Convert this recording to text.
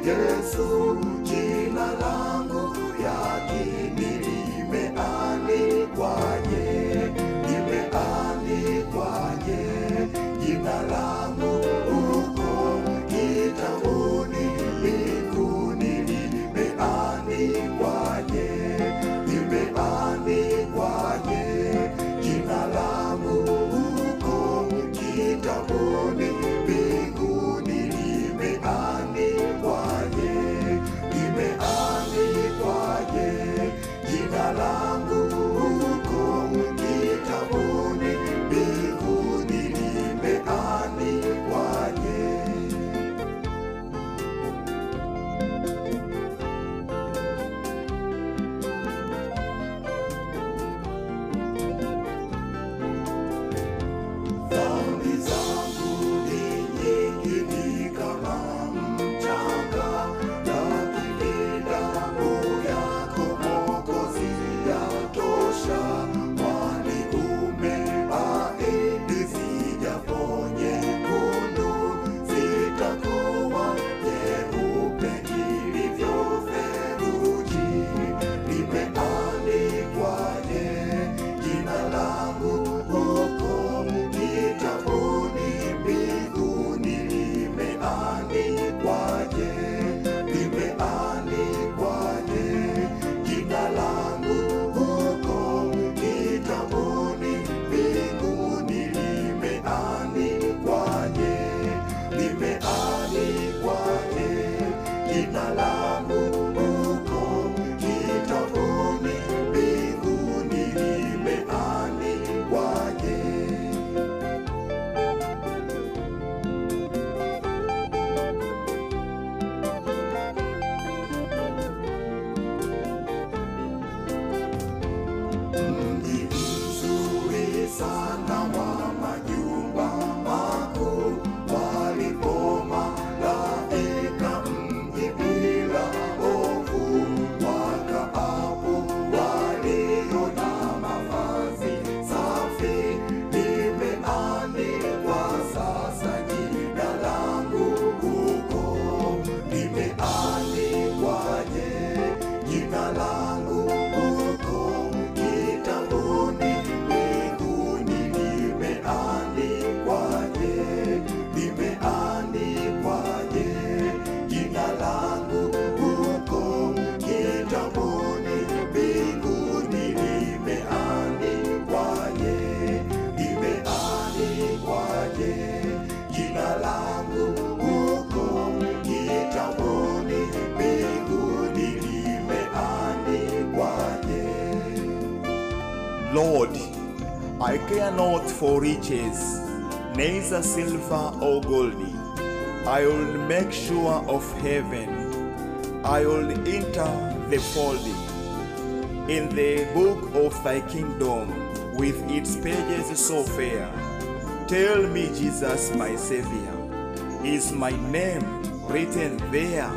Yesu, jina langu yakini limeandikwaje, limeandikwaje, jina langu uko kitabuni mbinguni, limeandikwaje, limeandikwaje, jina langu uko kitabuni mbinguni, limeandikwaje, limeandikwaje, jina langu uko kitabuni mbinguni, limeandikwaje. Dhambi zangu ni nyingi, ni kama mchanga, lakini damu yako Mwokozi yatosha. Kwani umeahidi zijapo nyekundu zitakuwa nyeupe ilivyo theluji. Limeandikwaje, jina langu uko kitabuni mbinguni, limeandikwaje, limeandikwaje, jina langu uko kitabuni mbinguni, limeandikwaje, limeandikwaje, jina langu uko kitabuni mbinguni, limeandikwaje. Mji mzuri sana wa majumba makuu, walipo malaika, mji bila hofu, wakaapo walio na mavazi safi. Limeandikwa sasa jina langu huko, limeandikwaje, jina langu huko kitabuni mbinguni, limeandikwaje, limeandikwaje, jina langu huko kitabuni mbinguni, limeandikwaje, limeandikwaje, jina langu huko kitabuni mbinguni, limeandikwaje. Lord, I care not for riches, neither silver or gold. I will make sure of heaven. I will enter the fold in the book of thy kingdom, with its pages so fair. Tell me, Jesus, my Savior, is my name written there?